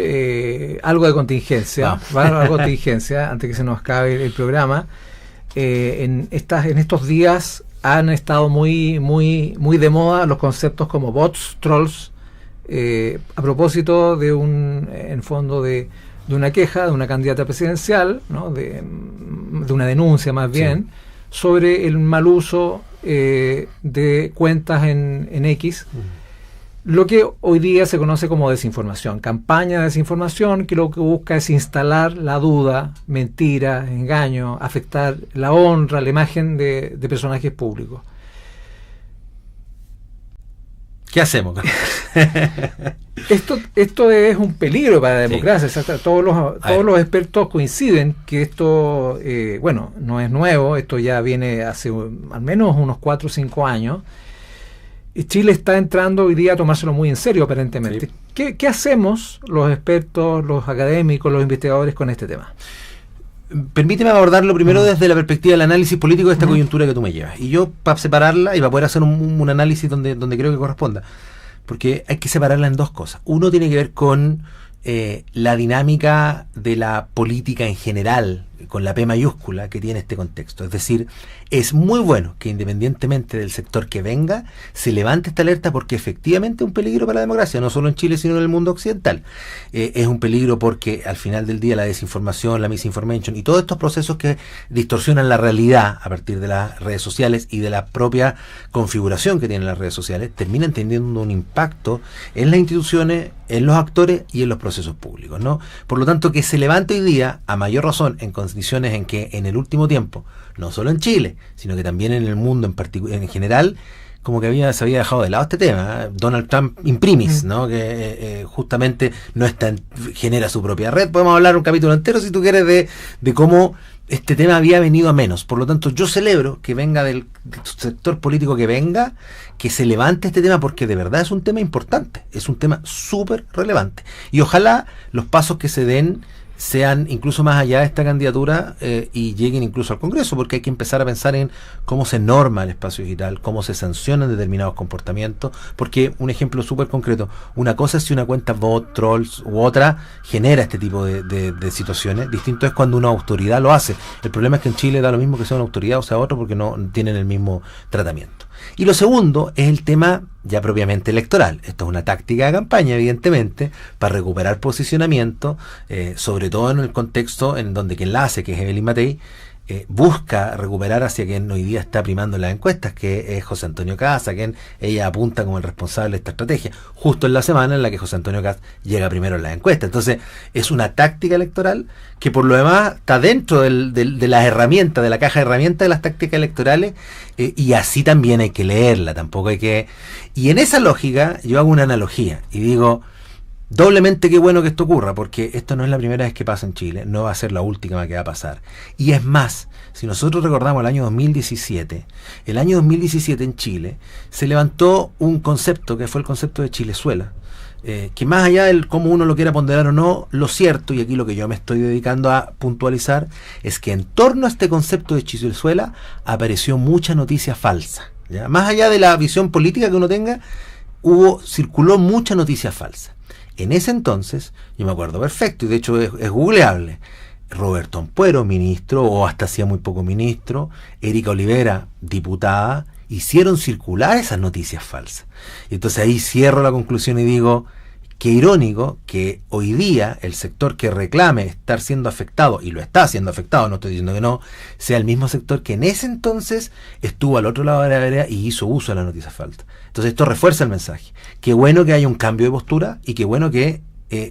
algo de contingencia, antes que se nos acabe el programa. En estos días han estado muy de moda los conceptos como bots, trolls, a propósito de una queja de una candidata presidencial, ¿no? de una denuncia más bien, sobre el mal uso de cuentas en X. Lo que hoy día se conoce como desinformación, campaña de desinformación, que lo que busca es instalar la duda, mentira, engaño, afectar la honra, la imagen de personajes públicos. ¿Qué hacemos? Esto es un peligro para la democracia. Sí. Todos los expertos coinciden que esto, no es nuevo, esto ya viene hace al menos unos 4 o 5 años. Y Chile está entrando hoy día a tomárselo muy en serio, aparentemente. Sí. ¿Qué hacemos los expertos, los académicos, los investigadores con este tema? Permíteme abordarlo primero desde la perspectiva del análisis político de esta coyuntura que tú me llevas. Y yo, para separarla y para poder hacer un análisis donde creo que corresponda, porque hay que separarla en dos cosas. Uno tiene que ver con la dinámica de la política en general, con la P mayúscula que tiene este contexto. Es decir, es muy bueno que independientemente del sector que venga, se levante esta alerta porque efectivamente es un peligro para la democracia, no solo en Chile, sino en el mundo occidental. Es un peligro porque al final del día la desinformación, la misinformation y todos estos procesos que distorsionan la realidad a partir de las redes sociales y de la propia configuración que tienen las redes sociales, terminan teniendo un impacto en las instituciones, en los actores y en los procesos públicos, ¿no? Por lo tanto, que se levante hoy día, a mayor razón, en condiciones en que en el último tiempo, no solo en Chile, sino que también en el mundo en general, como que se había dejado de lado este tema. Donald Trump imprimis, ¿no? Que justamente genera su propia red. Podemos hablar un capítulo entero, si tú quieres, de cómo este tema había venido a menos. Por lo tanto, yo celebro que venga del sector político que se levante este tema, porque de verdad es un tema importante, es un tema súper relevante. Y ojalá los pasos que se den sean incluso más allá de esta candidatura y lleguen incluso al Congreso, porque hay que empezar a pensar en cómo se norma el espacio digital, cómo se sancionan determinados comportamientos, porque un ejemplo súper concreto, una cosa es si una cuenta bot, trolls u otra genera este tipo de situaciones, distinto es cuando una autoridad lo hace. El problema es que en Chile da lo mismo que sea una autoridad o sea otro, porque no tienen el mismo tratamiento. Y lo segundo es el tema ya propiamente electoral. Esto es una táctica de campaña, evidentemente, para recuperar posicionamiento, sobre todo en el contexto en donde quien la hace, que es Evelyn Matei, busca recuperar hacia quien hoy día está primando en las encuestas, que es José Antonio Kast, a quien ella apunta como el responsable de esta estrategia, justo en la semana en la que José Antonio Kast llega primero en las encuestas. Entonces, es una táctica electoral que por lo demás está dentro de las herramientas, de la caja de herramientas de las tácticas electorales, y así también hay que leerla, tampoco hay que... Y en esa lógica, yo hago una analogía y digo... Doblemente qué bueno que esto ocurra, porque esto no es la primera vez que pasa en Chile, no va a ser la última que va a pasar. Y es más, si nosotros recordamos el año 2017 en Chile se levantó un concepto que fue el concepto de Chilezuela, que más allá de cómo uno lo quiera ponderar o no, lo cierto, y aquí lo que yo me estoy dedicando a puntualizar, es que en torno a este concepto de Chilezuela apareció mucha noticia falsa, ¿ya? Más allá de la visión política que uno tenga, circuló mucha noticia falsa. En ese entonces, yo me acuerdo perfecto, y de hecho es googleable, Roberto Ampuero, ministro, o hasta hacía muy poco ministro, Erika Olivera, diputada, hicieron circular esas noticias falsas. Y entonces ahí cierro la conclusión y digo, qué irónico que hoy día el sector que reclame estar siendo afectado, y lo está siendo afectado, no estoy diciendo que no, sea el mismo sector que en ese entonces estuvo al otro lado de la vereda y hizo uso de las noticias falsas. Entonces esto refuerza el mensaje. Qué bueno que haya un cambio de postura y qué bueno que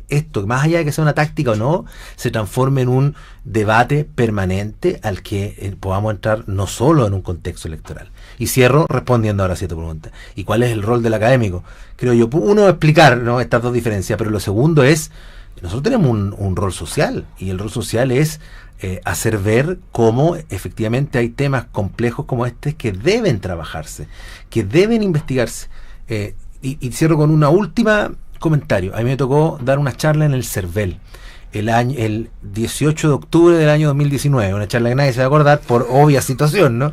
esto, más allá de que sea una táctica o no, se transforme en un debate permanente al que podamos entrar no solo en un contexto electoral. Y cierro respondiendo ahora a cierta pregunta. ¿Y cuál es el rol del académico? Creo yo, uno, explicar, ¿no?, estas dos diferencias, pero lo segundo es, nosotros tenemos un rol social, y el rol social es hacer ver cómo efectivamente hay temas complejos como este que deben trabajarse, que deben investigarse. Y cierro con una última comentario. A mí me tocó dar una charla en el CERVEL el 18 de octubre del año 2019, una charla que nadie se va a acordar por obvia situación, ¿no?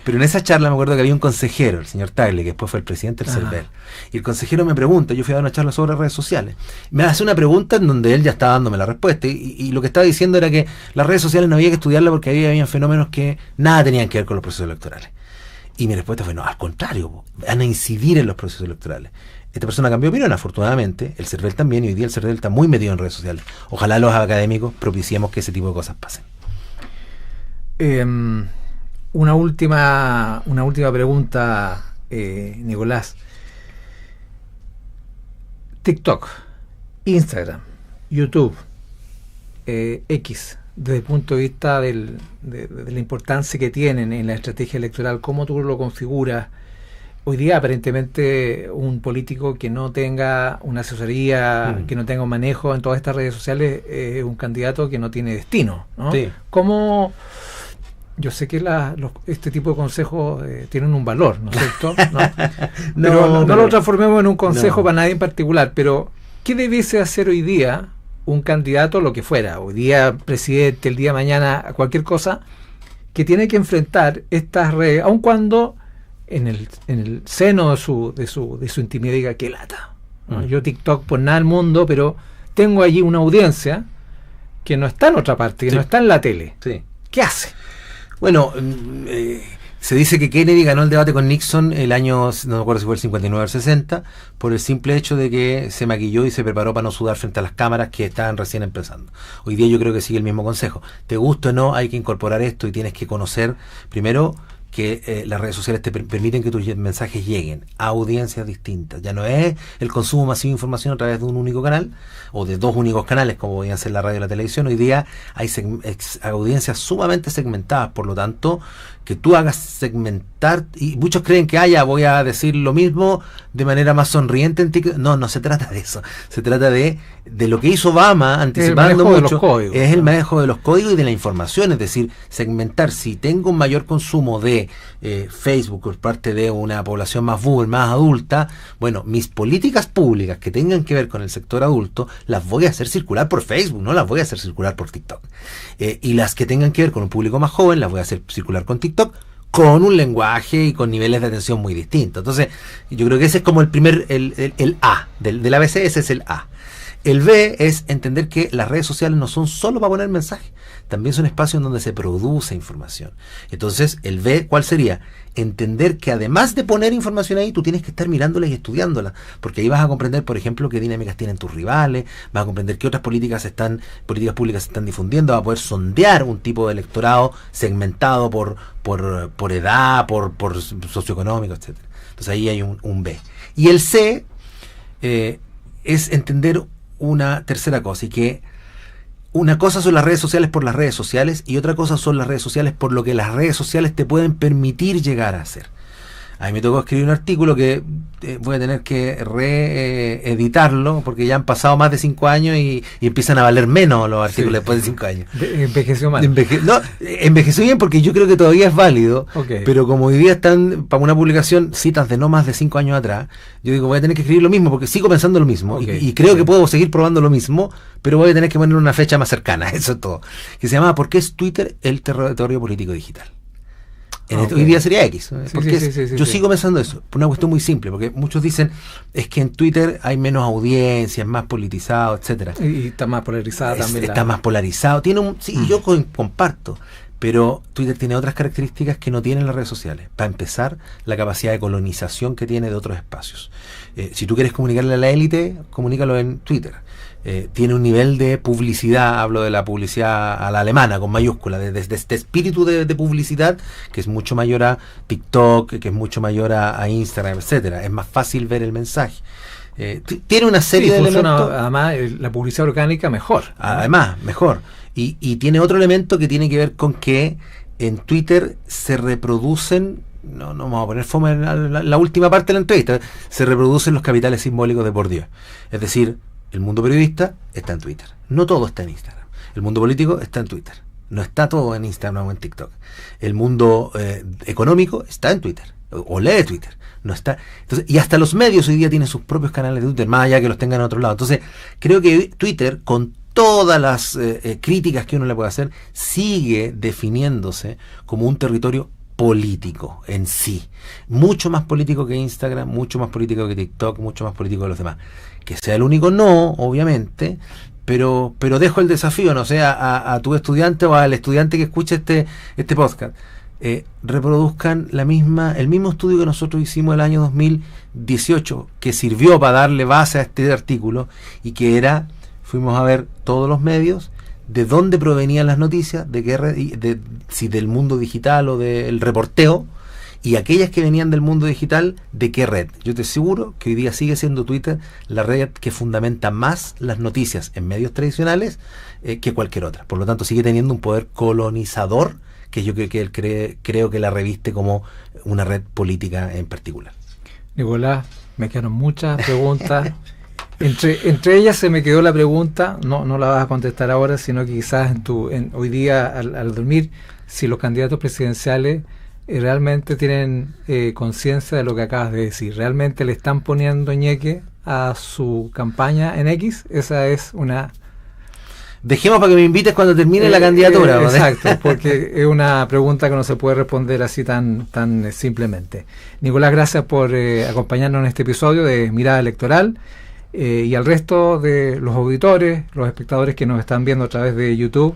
Pero en esa charla me acuerdo que había un consejero, el señor Tagle, que después fue el presidente del CERVEL, y el consejero me pregunta, yo fui a dar una charla sobre redes sociales, me hace una pregunta en donde él ya estaba dándome la respuesta, y lo que estaba diciendo era que las redes sociales no había que estudiarlas porque había fenómenos que nada tenían que ver con los procesos electorales. Y mi respuesta fue, no, al contrario, van a incidir en los procesos electorales. Esta persona cambió de opinión, afortunadamente, el CERVEL también, y hoy día el CERVEL está muy metido en redes sociales. Ojalá los académicos propiciemos que ese tipo de cosas pasen. Una última pregunta, Nicolás. TikTok, Instagram, YouTube, X, desde el punto de vista de la importancia que tienen en la estrategia electoral, ¿cómo tú lo configuras? Hoy día, aparentemente, un político que no tenga una asesoría, que no tenga un manejo en todas estas redes sociales, es un candidato que no tiene destino, ¿no? Sí. ¿Cómo? Yo sé que este tipo de consejos tienen un valor, ¿no es cierto? No lo transformemos en un consejo para nadie en particular, pero ¿qué debiese hacer hoy día un candidato, lo que fuera, hoy día presidente, el día de mañana, cualquier cosa, que tiene que enfrentar estas redes, aun cuando en el seno de su intimidad diga que lata, ¿no? Yo TikTok por nada del mundo, pero tengo allí una audiencia que no está en otra parte, que no está en la tele. Sí. ¿Qué hace? Bueno, se dice que Kennedy ganó el debate con Nixon el año, no me acuerdo si fue el 59 o el 60, por el simple hecho de que se maquilló y se preparó para no sudar frente a las cámaras que estaban recién empezando. Hoy día yo creo que sigue el mismo consejo. Te gusta o no, hay que incorporar esto y tienes que conocer, primero, que las redes sociales te permiten que tus mensajes lleguen a audiencias distintas. Ya no es el consumo masivo de información a través de un único canal o de dos únicos canales como podían ser la radio y la televisión. Hoy día hay audiencias sumamente segmentadas, por lo tanto que tú hagas segmentar, y muchos creen que voy a decir lo mismo de manera más sonriente en TikTok. No se trata de eso, se trata de lo que hizo Obama anticipando mucho, es el manejo de los códigos y de la información, es decir, segmentar. Si tengo un mayor consumo de Facebook por parte de una población más boomer, más adulta, bueno, mis políticas públicas que tengan que ver con el sector adulto las voy a hacer circular por Facebook, no las voy a hacer circular por TikTok, y las que tengan que ver con un público más joven las voy a hacer circular con TikTok, con un lenguaje y con niveles de atención muy distintos. Entonces yo creo que ese es como el primer, el A del ABC, ese es el A. El B es entender que las redes sociales no son solo para poner mensajes, también son espacios en donde se produce información. Entonces, el B, ¿cuál sería? Entender que además de poner información ahí, tú tienes que estar mirándola y estudiándola, porque ahí vas a comprender, por ejemplo, qué dinámicas tienen tus rivales, vas a comprender qué otras políticas públicas se están difundiendo, vas a poder sondear un tipo de electorado segmentado por edad, por socioeconómico, etcétera. Entonces ahí hay un B. Y el C es entender una tercera cosa, y que una cosa son las redes sociales por las redes sociales y otra cosa son las redes sociales por lo que las redes sociales te pueden permitir llegar a hacer. A mí me tocó escribir un artículo que voy a tener que reeditarlo porque ya han pasado más de 5 años y empiezan a valer menos los artículos después de 5 años. Envejeció mal. Envejeció bien porque yo creo que todavía es válido, pero como hoy día están para una publicación citas de no más de 5 años atrás, yo digo, voy a tener que escribir lo mismo porque sigo pensando lo mismo y creo que puedo seguir probando lo mismo, pero voy a tener que poner una fecha más cercana, eso es todo. Que se llama ¿Por qué es Twitter el territorio político digital? Hoy día sería X, porque yo sigo pensando eso, por una cuestión muy simple, porque muchos dicen es que en Twitter hay menos audiencia, es más politizado, etcétera. Y está más polarizada también. Está más polarizado, yo comparto, Pero Twitter tiene otras características que no tienen las redes sociales. Para empezar, la capacidad de colonización que tiene de otros espacios. Si tú quieres comunicarle a la élite, comunícalo en Twitter. Tiene un nivel de publicidad, hablo de la publicidad a la alemana, con mayúscula, de este espíritu de publicidad, que es mucho mayor a TikTok, que es mucho mayor a Instagram, etcétera. Es más fácil ver el mensaje. Tiene una serie de elementos. Además, la publicidad orgánica mejor. Además, mejor. Y tiene otro elemento que tiene que ver con que en Twitter se reproducen, no vamos a poner fome en la última parte de la entrevista, se reproducen los capitales simbólicos de Bourdieu. Es decir, el mundo periodista está en Twitter. No todo está en Instagram. El mundo político está en Twitter. No está todo en Instagram o en TikTok. El mundo económico está en Twitter. O lee Twitter. No está. Entonces, y hasta los medios hoy día tienen sus propios canales de Twitter, más allá que los tengan en otro lado. Entonces, creo que Twitter, con todas las críticas que uno le puede hacer, sigue definiéndose como un territorio político en sí. Mucho más político que Instagram, mucho más político que TikTok, mucho más político que los demás. Que sea el único, no, obviamente, pero dejo el desafío, no sé, a tu estudiante o al estudiante que escuche este podcast. Reproduzcan el mismo estudio que nosotros hicimos el año 2018, que sirvió para darle base a este artículo, y que era, fuimos a ver todos los medios, de dónde provenían las noticias, si del mundo digital o del reporteo, y aquellas que venían del mundo digital, ¿de qué red? Yo te aseguro que hoy día sigue siendo Twitter la red que fundamenta más las noticias en medios tradicionales que cualquier otra. Por lo tanto, sigue teniendo un poder colonizador que yo creo que la reviste como una red política en particular. Nicolás, me quedaron muchas preguntas. Entre ellas se me quedó la pregunta, no la vas a contestar ahora, sino que quizás hoy día al dormir, si los candidatos presidenciales realmente tienen conciencia de lo que acabas de decir. ¿Realmente le están poniendo ñeque a su campaña en X? Esa es una... Dejemos para que me invites cuando termine la candidatura. Exacto, porque es una pregunta que no se puede responder así tan simplemente. Nicolás, gracias por acompañarnos en este episodio de Mirada Electoral, y al resto de los auditores, los espectadores que nos están viendo a través de YouTube,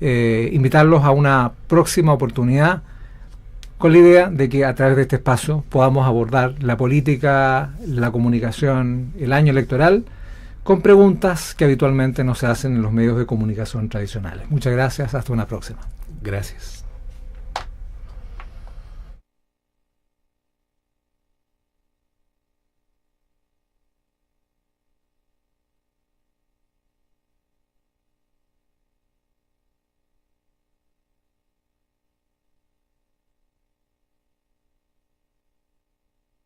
invitarlos a una próxima oportunidad, con la idea de que a través de este espacio podamos abordar la política, la comunicación, el año electoral, con preguntas que habitualmente no se hacen en los medios de comunicación tradicionales. Muchas gracias, hasta una próxima. Gracias.